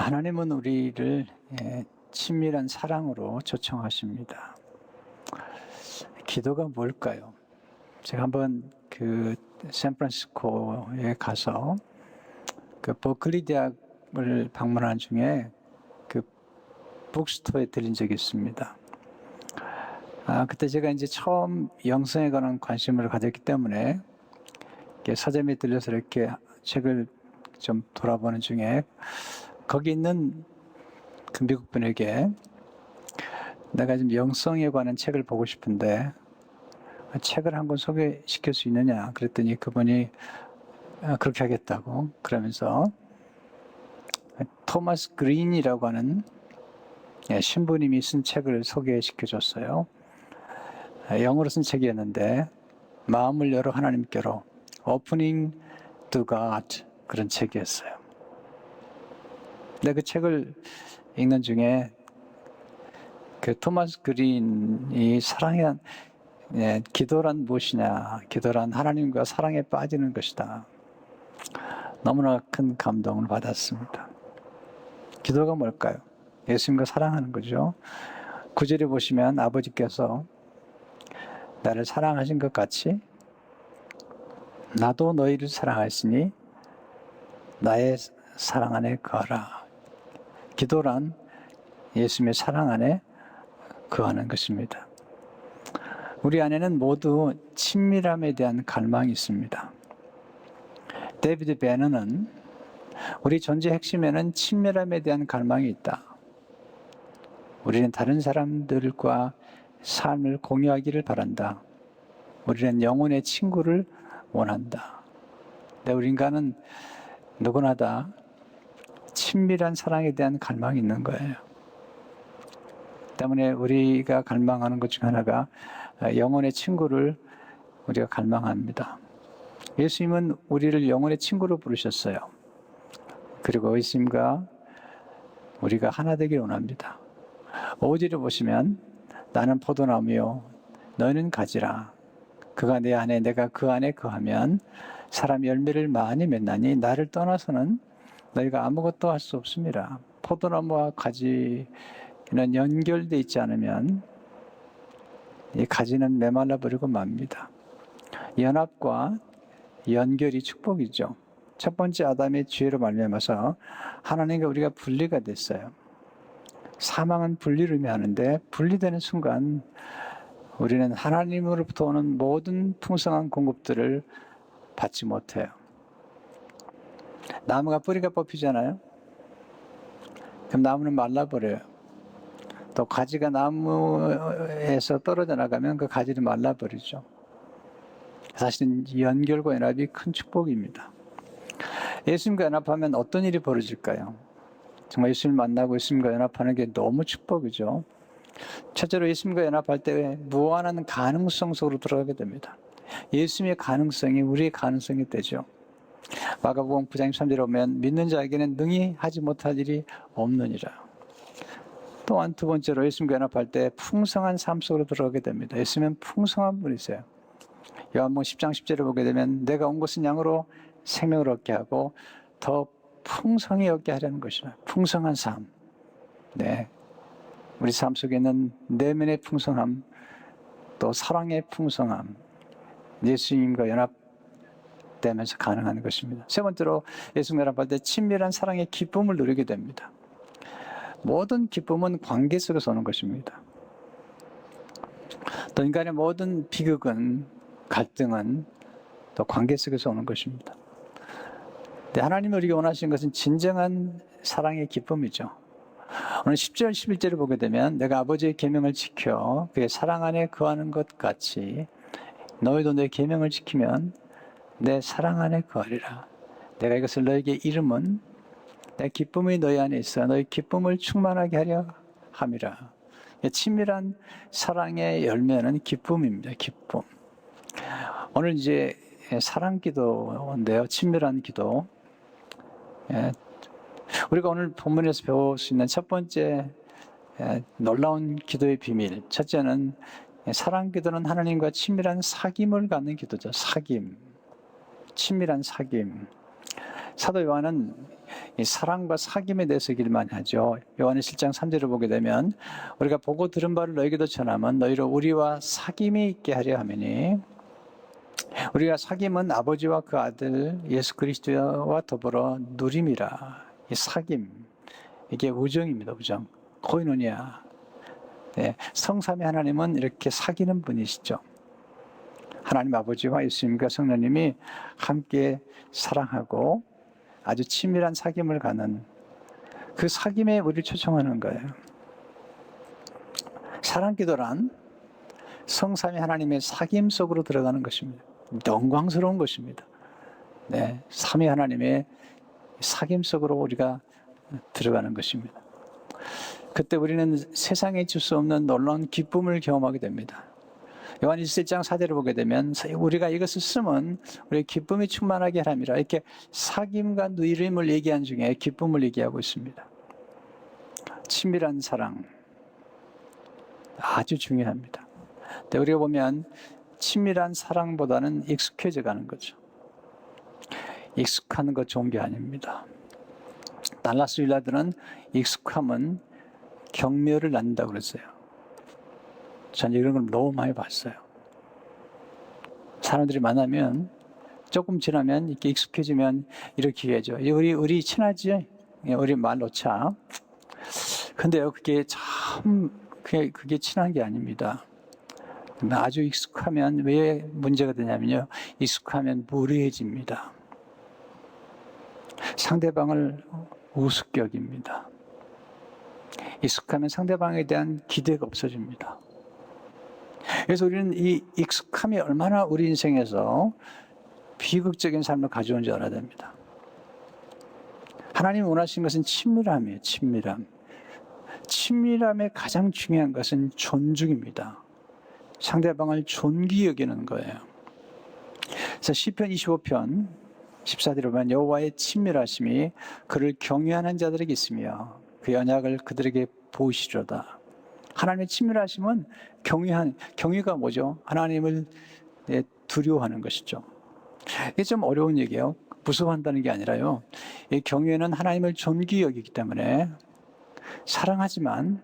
하나님은 우리를 친밀한 사랑으로 초청하십니다. 기도가 뭘까요? 제가 한번 샌프란시스코에 가서 버클리 대학을 방문한 중에 북스토어에 들린 적이 있습니다. 그때 제가 이제 처음 영성에 관한 관심을 가졌기 때문에 서점에 들려서 이렇게 책을 좀 돌아보는 중에 거기 있는 미국 분에게 내가 지금 영성에 관한 책을 보고 싶은데 책을 한 권 소개시킬 수 있느냐 그랬더니 그분이 그렇게 하겠다고 그러면서 토마스 그린이라고 하는 신부님이 쓴 책을 소개시켜 줬어요. 영어로 쓴 책이었는데 마음을 열어 하나님께로 Opening to God 그런 책이었어요. 근데 그 책을 읽는 중에 토마스 그린이 기도란 무엇이냐, 기도란 하나님과 사랑에 빠지는 것이다. 너무나 큰 감동을 받았습니다. 기도가 뭘까요? 예수님과 사랑하는 거죠. 9절에 보시면 아버지께서 나를 사랑하신 것 같이 나도 너희를 사랑하였으니 나의 사랑 안에 거하라. 기도란 예수님의 사랑 안에 거하는 것입니다. 우리 안에는 모두 친밀함에 대한 갈망이 있습니다. 데이비드 베너는 우리 존재 핵심에는 친밀함에 대한 갈망이 있다. 우리는 다른 사람들과 삶을 공유하기를 바란다. 우리는 영혼의 친구를 원한다. 근데 우리 인간은 누구나 다 친밀한 사랑에 대한 갈망이 있는 거예요. 때문에 우리가 갈망하는 것 중 하나가 영혼의 친구를 우리가 갈망합니다. 예수님은 우리를 영혼의 친구로 부르셨어요. 그리고 예수님과 우리가 하나 되길 원합니다. 5절을 보시면 나는 포도나무요 너희는 가지라. 그가 내 안에 내가 그 안에 거하면 사람 열매를 많이 맺나니 나를 떠나서는 너희가 아무것도 할 수 없습니다. 포도나무와 가지는 연결되어 있지 않으면 이 가지는 메말라 버리고 맙니다. 연합과 연결이 축복이죠. 첫 번째 아담의 죄로 말미암아서 하나님과 우리가 분리가 됐어요. 사망은 분리를 의미하는데 분리되는 순간 우리는 하나님으로부터 오는 모든 풍성한 공급들을 받지 못해요. 나무가 뿌리가 뽑히잖아요. 그럼 나무는 말라버려요. 또 가지가 나무에서 떨어져 나가면 그 가지를 말라버리죠. 사실은 연결과 연합이 큰 축복입니다. 예수님과 연합하면 어떤 일이 벌어질까요? 정말 예수님을 만나고 예수님과 연합하는 게 너무 축복이죠. 첫째로 예수님과 연합할 때 무한한 가능성 속으로 들어가게 됩니다. 예수님의 가능성이 우리의 가능성이 되죠. 마가복음 9장 3절에 보면 믿는 자에게는 능히 하지 못할 일이 없느니라. 또한 두 번째로 예수님과 연합할 때 풍성한 삶 속으로 들어가게 됩니다. 예수님은 풍성한 분이세요. 요한복음 10장 10절을 보게 되면 내가 온 것은 양으로 생명을 얻게 하고 더 풍성히 얻게 하려는 것이다. 풍성한 삶. 네, 우리 삶 속에 있는 내면의 풍성함, 또 사랑의 풍성함, 예수님과 연합되면서 가능한 것입니다. 세 번째로 예수님과 연합할 때 친밀한 사랑의 기쁨을 누리게 됩니다. 모든 기쁨은 관계 속에서 오는 것입니다. 또 인간의 모든 비극은, 갈등은 또 관계 속에서 오는 것입니다. 하나님이 우리가 원하시는 것은 진정한 사랑의 기쁨이죠. 오늘 10절, 11절을 보게 되면 내가 아버지의 계명을 지켜 그의 사랑 안에 거하는 것 같이 너희도 내 계명을 지키면 내 사랑 안에 거하리라. 내가 이것을 너에게 이름은 내 기쁨이 너희 안에 있어 너희 기쁨을 충만하게 하려 함이라. 친밀한 사랑의 열매는 기쁨입니다. 기쁨. 오늘 이제 사랑 기도인데요. 친밀한 기도. 우리가 오늘 본문에서 배울 수 있는 첫 번째 놀라운 기도의 비밀. 첫째는 사랑 기도는 하나님과 친밀한 사귐을 갖는 기도죠. 사귐. 친밀한 사귐. 사도 요한은 이 사랑과 사귐에 대해서 얘기를 많이 하죠. 요한의 7장 3절을 보게 되면 우리가 보고 들은 바를 너희에게도 전하면 너희로 우리와 사귐이 있게 하려 함이니, 우리가 사귐은 아버지와 그 아들 예수 그리스도와 더불어 누림이라. 이 사귐, 이게 우정입니다. 우정, 코이노니아. 네, 성삼위 하나님은 이렇게 사귀는 분이시죠. 하나님 아버지와 예수님과 성령님이 함께 사랑하고 아주 친밀한 사귐을 가는 그 사귐에 우리를 초청하는 거예요. 사랑기도란 성삼위 하나님의 사귐 속으로 들어가는 것입니다. 영광스러운 것입니다. 네, 삼위 하나님의 사귐 속으로 우리가 들어가는 것입니다. 그때 우리는 세상에 줄 수 없는 놀라운 기쁨을 경험하게 됩니다. 요한 1장 4절을 보게 되면 우리가 이것을 쓰면 우리의 기쁨이 충만하게 하람이라. 이렇게 사귐과 누림을 얘기한 중에 기쁨을 얘기하고 있습니다. 친밀한 사랑 아주 중요합니다. 근데 우리가 보면 친밀한 사랑보다는 익숙해져 가는 거죠. 익숙한 것 좋은 게 아닙니다. 달라스 윌라드는 익숙함은 경멸을 낳는다고 그랬어요. 저는 이런 걸 너무 많이 봤어요. 사람들이 만나면 조금 지나면 이렇게 익숙해지면 이렇게 얘기하죠. 우리 친하지? 우리 말 놓자. 근데요, 그게 그게 친한 게 아닙니다. 아주 익숙하면 왜 문제가 되냐면요, 익숙하면 무례해집니다. 상대방을 우습게 여깁니다. 익숙하면 상대방에 대한 기대가 없어집니다. 그래서 우리는 이 익숙함이 얼마나 우리 인생에서 비극적인 삶을 가져온 줄 알아야 됩니다. 하나님이 원하시는 것은 친밀함이에요. 친밀함. 친밀함의 가장 중요한 것은 존중입니다. 상대방을 존귀 여기는 거예요. 그래서 시편 25편 14절에 보면 여호와의 친밀하심이 그를 경외하는 자들에게 있으며 그 언약을 그들에게 보이시려다. 하나님의 친밀하심은 경외가 뭐죠? 하나님을 두려워하는 것이죠. 이게 좀 어려운 얘기예요. 무서워한다는 게 아니라요, 이 경외는 하나님을 존귀 여기기 때문에 사랑하지만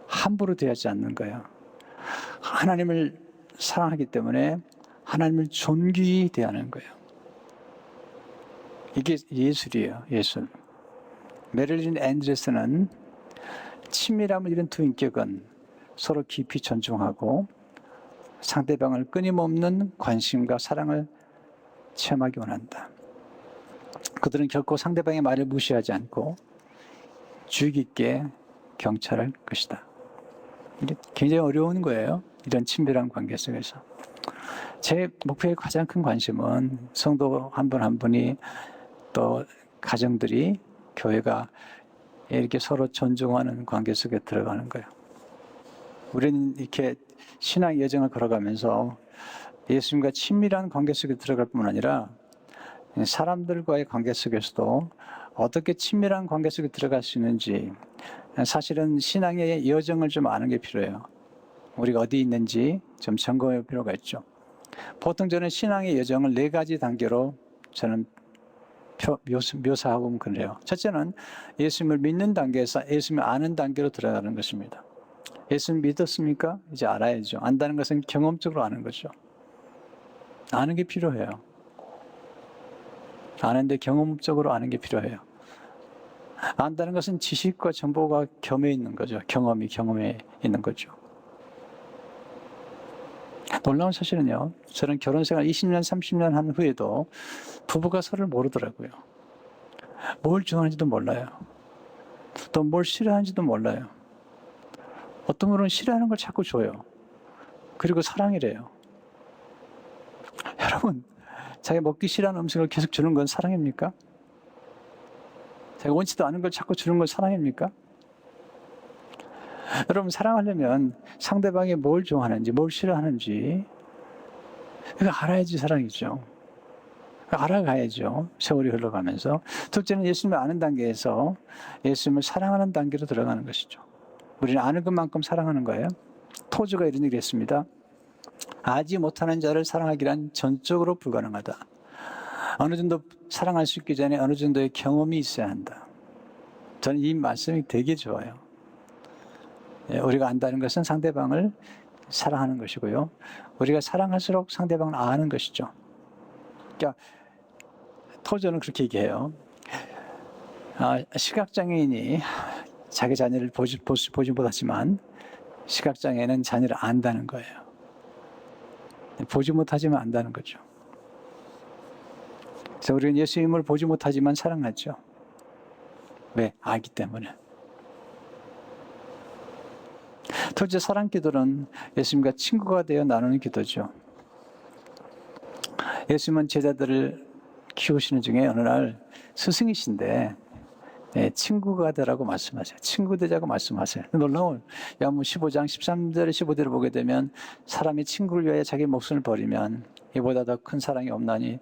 함부로 대하지 않는 거예요. 하나님을 사랑하기 때문에 하나님을 존귀히 대하는 거예요. 이게 예술이에요. 예술. 메릴린 앤드레스는 친밀함을 잃은 두 인격은 서로 깊이 존중하고 상대방을 끊임없는 관심과 사랑을 체험하기 원한다. 그들은 결코 상대방의 말을 무시하지 않고 주의 깊게 경찰할 것이다. 이게 굉장히 어려운 거예요. 이런 친밀한 관계 속에서. 제 목표의 가장 큰 관심은 성도 한 분 한 분이, 또 가정들이, 교회가 이렇게 서로 존중하는 관계 속에 들어가는 거예요. 우리는 이렇게 신앙의 여정을 걸어가면서 예수님과 친밀한 관계 속에 들어갈 뿐만 아니라 사람들과의 관계 속에서도 어떻게 친밀한 관계 속에 들어갈 수 있는지, 사실은 신앙의 여정을 좀 아는 게 필요해요. 우리가 어디 있는지 좀 점검할 필요가 있죠. 보통 저는 신앙의 여정을 4가지 단계로 저는 묘사하고 그래요. 첫째는 예수님을 믿는 단계에서 예수님을 아는 단계로 들어가는 것입니다. 예수님 믿었습니까? 이제 알아야죠. 안다는 것은 경험적으로 아는 거죠. 아는 게 필요해요. 아는데 경험적으로 아는 게 필요해요. 안다는 것은 지식과 정보가 겸해 있는 거죠. 경험에 있는 거죠. 놀라운 사실은요, 저는 결혼생활 20년, 30년 한 후에도 부부가 서로를 모르더라고요. 뭘 좋아하는지도 몰라요. 또 뭘 싫어하는지도 몰라요. 어떤 분은 싫어하는 걸 자꾸 줘요. 그리고 사랑이래요. 여러분, 자기 먹기 싫어하는 음식을 계속 주는 건 사랑입니까? 자기가 원치도 않은 걸 자꾸 주는 건 사랑입니까? 여러분, 사랑하려면 상대방이 뭘 좋아하는지, 뭘 싫어하는지 이거 알아야지 사랑이죠. 알아가야죠. 세월이 흘러가면서. 둘째는 예수님을 아는 단계에서 예수님을 사랑하는 단계로 들어가는 것이죠. 우리는 아는 것만큼 사랑하는 거예요. 토주가 이런 얘기를 했습니다. 알지 못하는 자를 사랑하기란 전적으로 불가능하다. 어느 정도 사랑할 수 있기 전에 어느 정도의 경험이 있어야 한다. 저는 이 말씀이 되게 좋아요. 우리가 안다는 것은 상대방을 사랑하는 것이고요. 우리가 사랑할수록 상대방을 아는 것이죠. 그러니까 토저는 그렇게 얘기해요. 시각장애인이 자기 자녀를 보지 못하지만 시각장애는 자녀를 안다는 거예요. 보지 못하지만 안다는 거죠. 그래서 우리는 예수님을 보지 못하지만 사랑하죠. 왜? 알기 때문에. 둘째, 사랑 기도는 예수님과 친구가 되어 나누는 기도죠. 예수님은 제자들을 키우시는 중에 어느 날 스승이신데 친구가 되라고 말씀하세요. 친구 되자고 말씀하세요. 놀라운 야무 15장 13절 15절을 보게 되면 사람이 친구를 위하여 자기 목숨을 버리면 이보다 더 큰 사랑이 없나니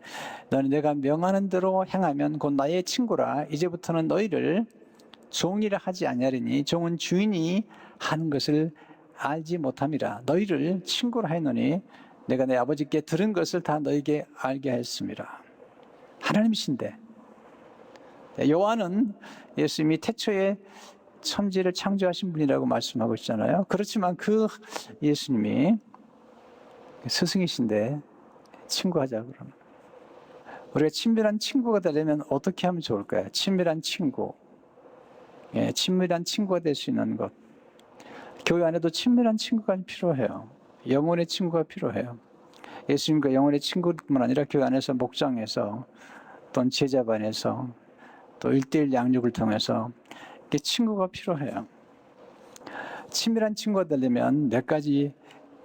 너는 내가 명하는 대로 행하면 곧 나의 친구라. 이제부터는 너희를 종이라 하지 아니하리니 종은 주인이 하는 것을 알지 못함이라. 너희를 친구라 하노니 내가 내 아버지께 들은 것을 다 너희에게 알게 하였습니다. 하나님이신데 요한은 예수님이 태초에 천지를 창조하신 분이라고 말씀하고 있잖아요. 그렇지만 그 예수님이 스승이신데 친구하자 그러면 우리가 친밀한 친구가 되려면 어떻게 하면 좋을까요? 친밀한 친구, 친밀한 친구가 될 수 있는 것. 교회 안에도 친밀한 친구가 필요해요. 영혼의 친구가 필요해요. 예수님과 영혼의 친구뿐만 아니라 교회 안에서 목장에서 또는 제자반에서 또 1:1 양육을 통해서 이렇게 친구가 필요해요. 친밀한 친구가 되려면 몇 가지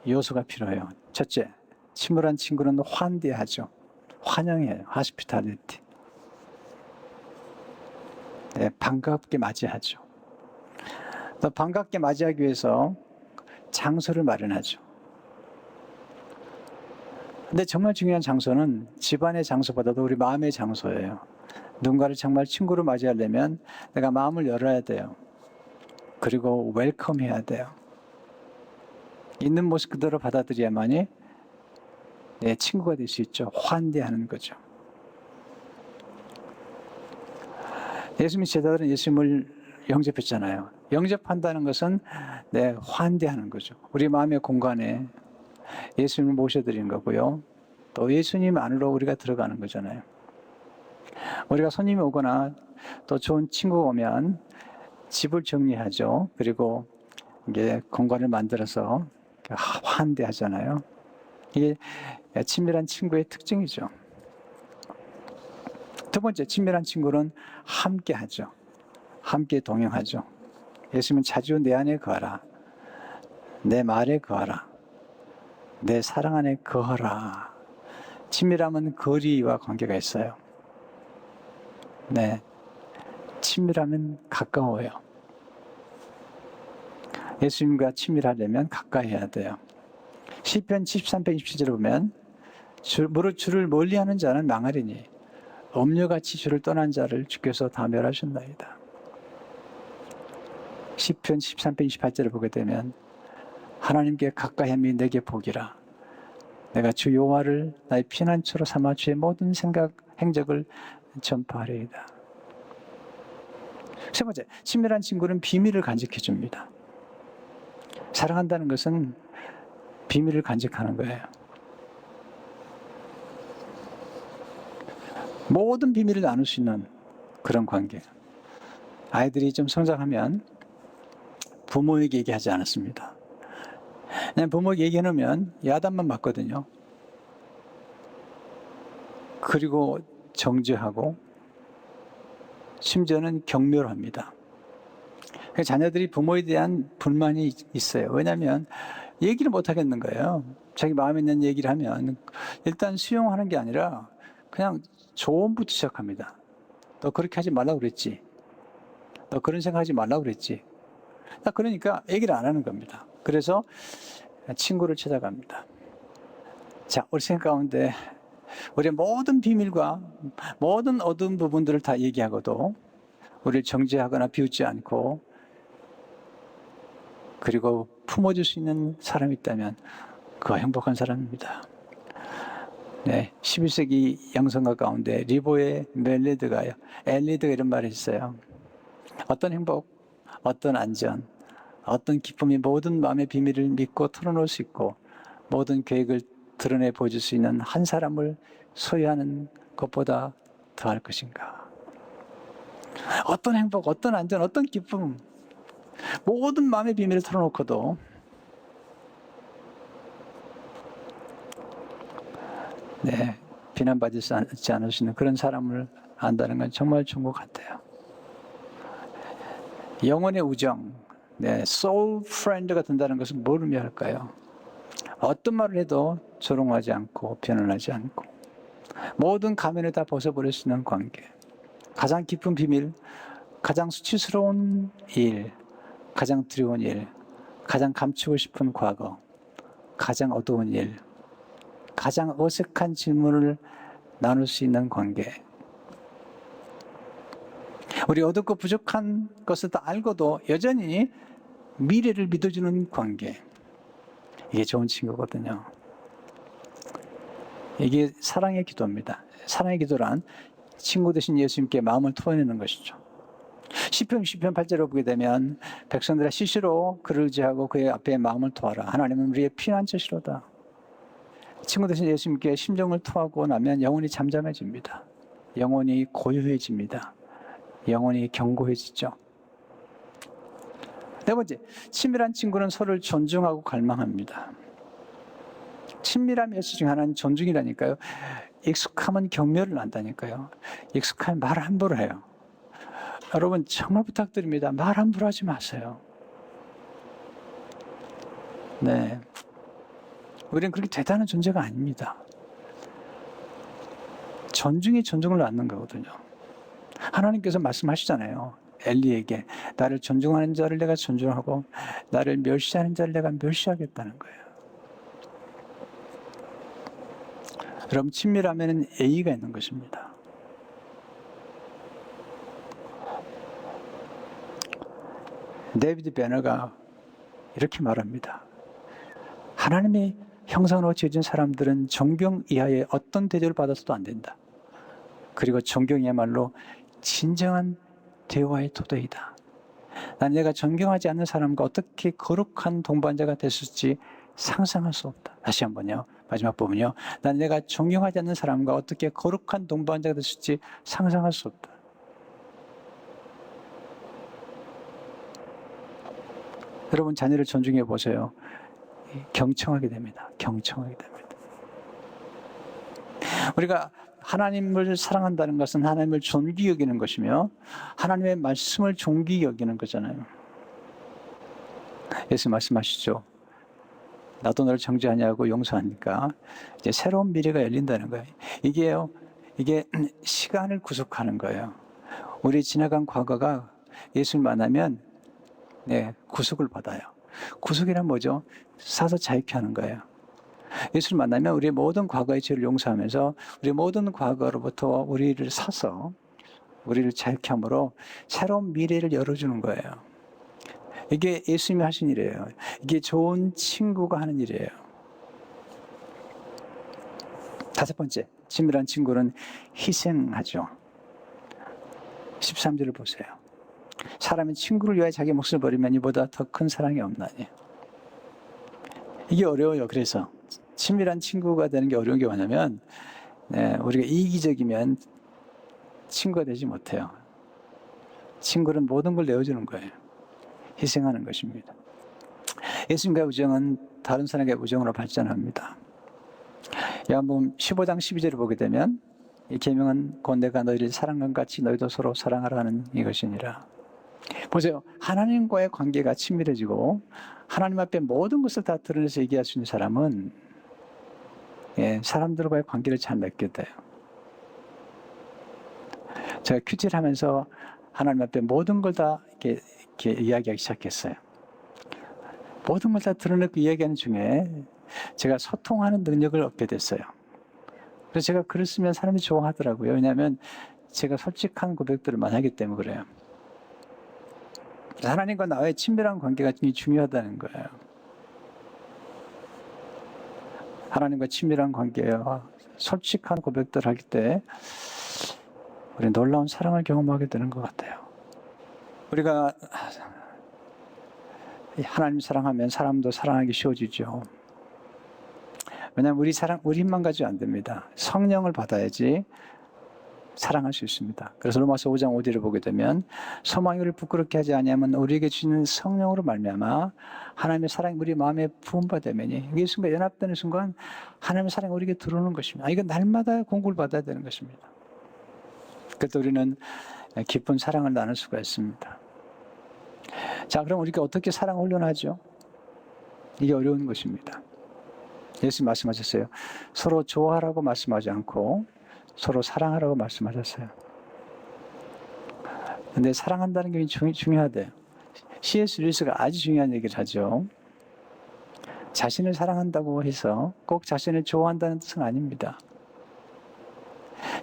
요소가 필요해요. 첫째, 친밀한 친구는 환대하죠. 환영해요. hospitality. 반갑게 맞이하죠. 또 반갑게 맞이하기 위해서 장소를 마련하죠. 근데 정말 중요한 장소는 집안의 장소보다도 우리 마음의 장소예요. 누군가를 정말 친구로 맞이하려면 내가 마음을 열어야 돼요. 그리고 웰컴해야 돼요. 있는 모습 그대로 받아들여야만이 내 친구가 될 수 있죠. 환대하는 거죠. 예수님 제자들은 예수님을 영접했잖아요. 영접한다는 것은 환대하는 거죠. 우리 마음의 공간에 예수님을 모셔드리는 거고요. 또 예수님 안으로 우리가 들어가는 거잖아요. 우리가 손님이 오거나 또 좋은 친구가 오면 집을 정리하죠. 그리고 이게 공간을 만들어서 환대하잖아요. 이게 친밀한 친구의 특징이죠. 두 번째, 친밀한 친구는 함께 하죠. 함께 동행하죠. 예수님은 자주 내 안에 거하라. 내 말에 거하라. 내 사랑 안에 거하라. 친밀함은 거리와 관계가 있어요. 친밀하면 가까워요. 예수님과 친밀하려면 가까이 해야 돼요. 시편 73편 27절을 보면 무릇 주를 멀리하는 자는 망하리니 엄녀같이 주를 떠난 자를 주께서 다 멸하셨나이다. 시편 13편 28절을 보게 되면 하나님께 가까이함이 내게 복이라. 내가 주 여호와를 나의 피난처로 삼아 주의 모든 생각 행적을 전파하리이다. 세 번째, 친밀한 친구는 비밀을 간직해 줍니다. 사랑한다는 것은 비밀을 간직하는 거예요. 모든 비밀을 나눌 수 있는 그런 관계. 아이들이 좀 성장하면 부모에게 얘기하지 않았습니다. 그냥 부모에게 얘기해놓으면 야단만 맞거든요. 그리고 정죄하고 심지어는 경멸합니다. 자녀들이 부모에 대한 불만이 있어요. 왜냐하면 얘기를 못 하겠는 거예요. 자기 마음에 있는 얘기를 하면 일단 수용하는 게 아니라 그냥 조언부터 시작합니다. 너 그렇게 하지 말라고 그랬지. 너 그런 생각하지 말라고 그랬지. 그러니까 얘기를 안 하는 겁니다. 그래서 친구를 찾아갑니다. 자, 우리 생각 가운데 우리의 모든 비밀과 모든 어두운 부분들을 다 얘기하고도 우리를 정죄하거나 비웃지 않고 그리고 품어줄 수 있는 사람이 있다면 그가 행복한 사람입니다. 11세기 양성가 가운데 리보의 엘리드가 이런 말을 했어요. 어떤 행복, 어떤 안전, 어떤 기쁨이 모든 마음의 비밀을 믿고 털어놓을 수 있고 모든 계획을 드러내 보여줄 수 있는 한 사람을 소유하는 것보다 더할 것인가? 어떤 행복, 어떤 안전, 어떤 기쁨, 모든 마음의 비밀을 털어놓고도 비난받지 않을 수 있는 그런 사람을 안다는 건 정말 좋은 것 같아요. 영혼의 우정, soul friend가 된다는 것은 뭘 의미할까요? 어떤 말을 해도 조롱하지 않고 변론하지 않고 모든 가면을 다 벗어버릴 수 있는 관계, 가장 깊은 비밀, 가장 수치스러운 일, 가장 두려운 일, 가장 감추고 싶은 과거, 가장 어두운 일, 가장 어색한 질문을 나눌 수 있는 관계. 우리 어둡고 부족한 것을 다 알고도 여전히 미래를 믿어주는 관계. 이게 좋은 친구거든요. 이게 사랑의 기도입니다. 사랑의 기도란 친구 되신 예수님께 마음을 토해내는 것이죠. 시편 8절을 보게 되면 백성들아 시시로 그를 의지하고 그의 앞에 마음을 토하라. 하나님은 우리의 피난처시로다. 친구 되신 예수님께 심정을 토하고 나면 영혼이 잠잠해집니다. 영혼이 고요해집니다. 영혼이 견고해지죠. 네 번째, 친밀한 친구는 서로를 존중하고 갈망합니다. 친밀함의 요소 중 하나는 존중이라니까요. 익숙하면 경멸을 한다니까요. 익숙하면 말 함부로 해요. 여러분 정말 부탁드립니다. 말 함부로 하지 마세요. 네, 우리는 그렇게 대단한 존재가 아닙니다. 존중이 존중을 낳는 거거든요. 하나님께서 말씀하시잖아요. 엘리에게 나를 존중하는 자를 내가 존중하고 나를 멸시하는 자를 내가 멸시하겠다는 거예요. 여러분 친밀하면 예의가 있는 것입니다. 데이비드 베너가 이렇게 말합니다. 하나님의 형상으로 지어진 사람들은 존경 이하의 어떤 대접을 받아서도 안 된다. 그리고 존경이야말로 진정한 대화의 토대이다. 난 내가 존경하지 않는 사람과 어떻게 거룩한 동반자가 됐을지 상상할 수 없다. 다시 한번요. 마지막 부분요. 난 내가 존경하지 않는 사람과 어떻게 거룩한 동반자가 됐을지 상상할 수 없다. 여러분 자녀를 존중해 보세요. 경청하게 됩니다. 경청하게 됩니다. 우리가 하나님을 사랑한다는 것은 하나님을 존귀 여기는 것이며 하나님의 말씀을 존귀 여기는 거잖아요. 예수 말씀하시죠. 나도 너를 정죄하냐고 용서하니까 이제 새로운 미래가 열린다는 거예요. 이게 시간을 구속하는 거예요. 우리 지나간 과거가 예수를 만나면 구속을 받아요. 구속이란 뭐죠? 사서 자유케 하는 거예요. 예수를 만나면 우리의 모든 과거의 죄를 용서하면서 우리 모든 과거로부터 우리를 사서 우리를 자유케 함으로 새로운 미래를 열어주는 거예요. 이게 예수님이 하신 일이에요. 이게 좋은 친구가 하는 일이에요. 다섯 번째, 친밀한 친구는 희생하죠. 13절을 보세요. 사람이 친구를 위하여 자기 목숨을 버리면 이보다 더 큰 사랑이 없나니. 이게 어려워요. 그래서 친밀한 친구가 되는 게 어려운 게 뭐냐면 우리가 이기적이면 친구가 되지 못해요. 친구는 모든 걸 내어주는 거예요. 희생하는 것입니다. 예수님과의 우정은 다른 사람과의 우정으로 발전합니다. 요한복음 15장 12절을 보게 되면 이 계명은 곧 내가 너희를 사랑한 같이 너희도 서로 사랑하라 하는 이것이니라. 보세요. 하나님과의 관계가 친밀해지고 하나님 앞에 모든 것을 다 드러내서 얘기할 수 있는 사람은 사람들과의 관계를 잘 맺게 돼요. 제가 큐티하면서 하나님 앞에 모든 걸 다 이렇게 이야기하기 시작했어요. 모든 걸 다 드러내고 이야기하는 중에 제가 소통하는 능력을 얻게 됐어요. 그래서 제가 글을 쓰면 사람들이 좋아하더라고요. 왜냐하면 제가 솔직한 고백들을 많이 하기 때문에 그래요. 하나님과 나의 친밀한 관계가 굉장히 중요하다는 거예요. 하나님과 친밀한 관계와 솔직한 고백들을 할 때 우리 놀라운 사랑을 경험하게 되는 것 같아요. 우리가 하나님 사랑하면 사람도 사랑하기 쉬워지죠. 왜냐하면 우리 힘만 가지고 안 됩니다. 성령을 받아야지 사랑할 수 있습니다. 그래서 로마서 5장 5절을 보게 되면 소망이 우리를 부끄럽게 하지 아니하면 우리에게 주시는 성령으로 말미암아 하나님의 사랑이 우리 마음에 부음받으면이 이게 순간 연합되는 순간 하나님의 사랑이 우리에게 들어오는 것입니다. 이건 날마다 공급을 받아야 되는 것입니다. 그래서 우리는 깊은 사랑을 나눌 수가 있습니다. 자, 그럼 우리가 어떻게 사랑을 훈련하죠? 이게 어려운 것입니다. 예수님 말씀하셨어요. 서로 좋아하라고 말씀하지 않고 서로 사랑하라고 말씀하셨어요. 근데 사랑한다는 게 중요하대요. C.S. 루이스가 아주 중요한 얘기를 하죠. 자신을 사랑한다고 해서 꼭 자신을 좋아한다는 뜻은 아닙니다.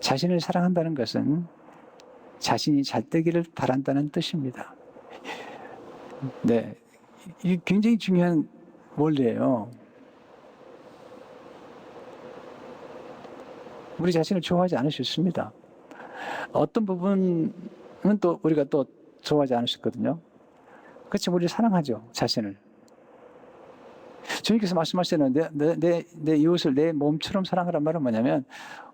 자신을 사랑한다는 것은 자신이 잘되기를 바란다는 뜻입니다. 네, 이게 굉장히 중요한 원리예요. 우리 자신을 좋아하지 않을 수 있습니다. 어떤 부분은 또 우리가 또 좋아하지 않을 수 있거든요. 그렇지만 우리 사랑하죠, 자신을. 주님께서 말씀하시는 내 이웃을 내 몸처럼 사랑하란 말은 뭐냐면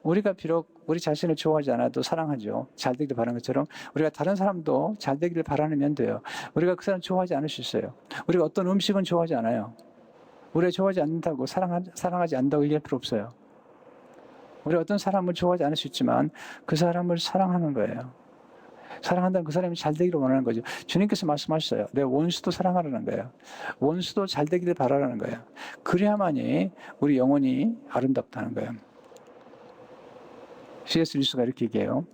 우리가 비록 우리 자신을 좋아하지 않아도 사랑하죠. 잘 되기를 바라는 것처럼 우리가 다른 사람도 잘 되기를 바라면 돼요. 우리가 그 사람 좋아하지 않을 수 있어요. 우리가 어떤 음식은 좋아하지 않아요. 우리가 좋아하지 않는다고 사랑하지 않는다고 얘기할 필요 없어요. 우리가 어떤 사람을 좋아하지 않을 수 있지만 그 사람을 사랑하는 거예요. 사랑한다는 그 사람이 잘 되기를 원하는 거죠. 주님께서 말씀하셨어요. 내 원수도 사랑하라는 거예요. 원수도 잘 되기를 바라라는 거예요. 그래야만이 우리 영혼이 아름답다는 거예요. C.S. 루이스가 이렇게 얘기해요.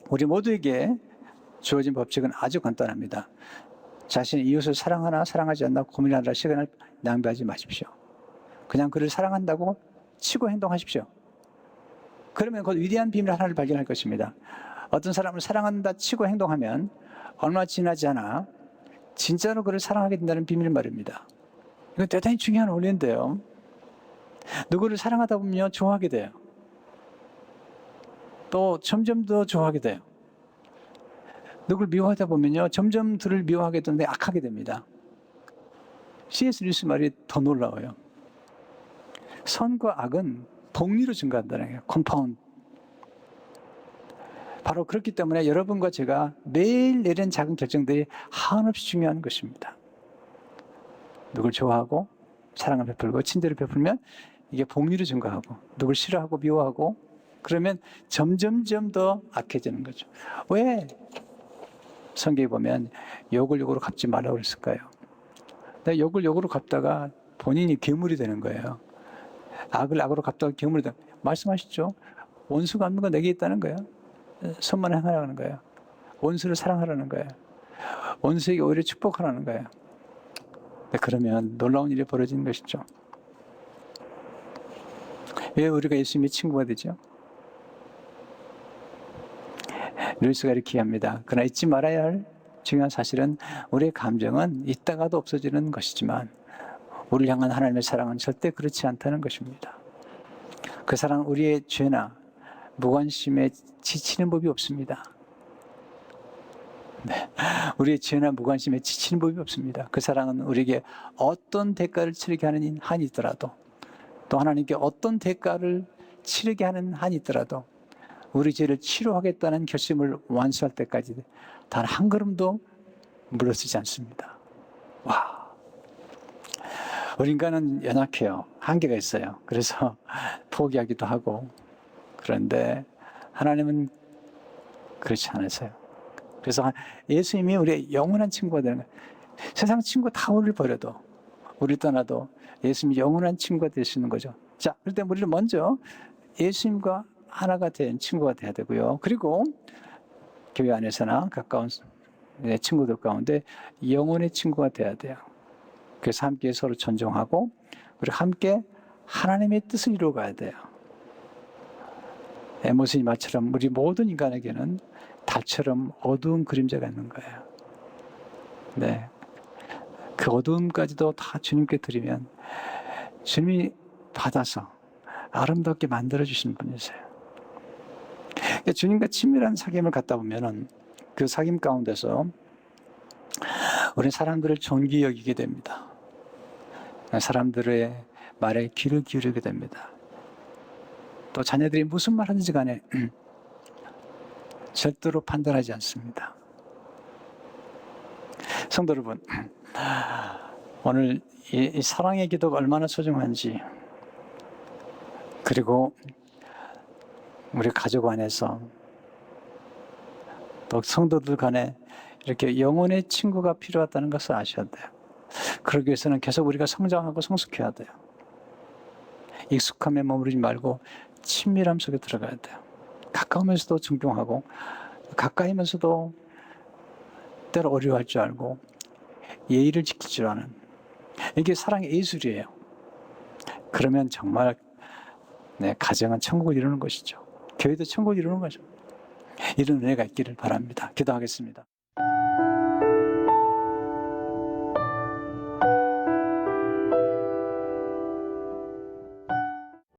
우리 모두에게 주어진 법칙은 아주 간단합니다. 자신의 이웃을 사랑하나 사랑하지 않나 고민하느라 시간을 낭비하지 마십시오. 그냥 그를 사랑한다고 치고 행동하십시오. 그러면 곧 위대한 비밀 하나를 발견할 것입니다. 어떤 사람을 사랑한다 치고 행동하면 얼마 지나지 않아 진짜로 그를 사랑하게 된다는 비밀을 말입니다. 이건 대단히 중요한 원리인데요. 누구를 사랑하다 보면 좋아하게 돼요. 또 점점 더 좋아하게 돼요. 누구를 미워하다 보면요 점점 그를 미워하게 되는데 악하게 됩니다. C.S. 루이스 말이 더 놀라워요. 선과 악은 복리로 증가한다는 거예요. 컴파운드. 바로 그렇기 때문에 여러분과 제가 매일 내리는 작은 결정들이 한없이 중요한 것입니다. 누굴 좋아하고 사랑을 베풀고 친절을 베풀면 이게 복리로 증가하고 누굴 싫어하고 미워하고 그러면 점점점 더 악해지는 거죠. 왜 성경에 보면 욕을 욕으로 갚지 말라고 그랬을까요? 내가 욕을 욕으로 갚다가 본인이 괴물이 되는 거예요. 악을 악으로 갚다가 괴물이 되는 거예요. 말씀하시죠. 원수 갚는 건 내게 있다는 거예요. 선만 행하라는 거예요. 원수를 사랑하라는 거예요. 원수에게 오히려 축복하라는 거예요. 그러면 놀라운 일이 벌어지는 것이죠. 왜 우리가 예수님의 친구가 되죠? 루이스가 이렇게 합니다. 그러나 잊지 말아야 할 중요한 사실은 우리의 감정은 있다가도 없어지는 것이지만 우리를 향한 하나님의 사랑은 절대 그렇지 않다는 것입니다. 그 사랑은 우리의 죄나 무관심에 지치는 법이 없습니다. 네. 우리의 죄나 무관심에 지치는 법이 없습니다. 그 사랑은 우리에게 어떤 대가를 치르게 하는 한이 있더라도 또 하나님께 어떤 대가를 치르게 하는 한이 있더라도 우리 죄를 치료하겠다는 결심을 완수할 때까지 단 한 걸음도 물러서지 않습니다. 와, 우리 인간은 연약해요. 한계가 있어요. 그래서 포기하기도 하고 그런데 하나님은 그렇지 않으세요. 그래서 예수님이 우리의 영원한 친구가 되는 거예요. 세상 친구 다 우리를 버려도 우리 떠나도 예수님이 영원한 친구가 될 수 있는 거죠. 자, 그럴 때 우리는 먼저 예수님과 하나가 된 친구가 돼야 되고요. 그리고 교회 안에서나 가까운 친구들 가운데 영혼의 친구가 돼야 돼요. 그래서 함께 서로 존중하고 그리고 함께 하나님의 뜻을 이루어가야 돼요. 에모스의 말처럼 우리 모든 인간에게는 달처럼 어두운 그림자가 있는 거예요. 네, 그 어두움까지도 다 주님께 드리면 주님이 받아서 아름답게 만들어주시는 분이세요. 그러니까 주님과 친밀한 사귐을 갖다 보면은 그 사귐 가운데서 우리는 사람들을 존귀 여기게 됩니다. 사람들의 말에 귀를 기울이게 됩니다. 또 자녀들이 무슨 말 하든지 간에 절대로 판단하지 않습니다. 성도 여러분, 오늘 이 사랑의 기도가 얼마나 소중한지, 그리고 우리 가족 안에서 또 성도들 간에 이렇게 영혼의 친구가 필요하다는 것을 아셔야 돼요. 그러기 위해서는 계속 우리가 성장하고 성숙해야 돼요. 익숙함에 머무르지 말고 친밀함 속에 들어가야 돼요. 가까우면서도 존경하고, 가까이면서도 때로 어려워할 줄 알고 예의를 지킬 줄 아는, 이게 사랑의 예술이에요. 그러면 정말 가정은 천국을 이루는 것이죠. 교회도 천국을 이루는 거죠. 이런 은혜가 있기를 바랍니다. 기도하겠습니다.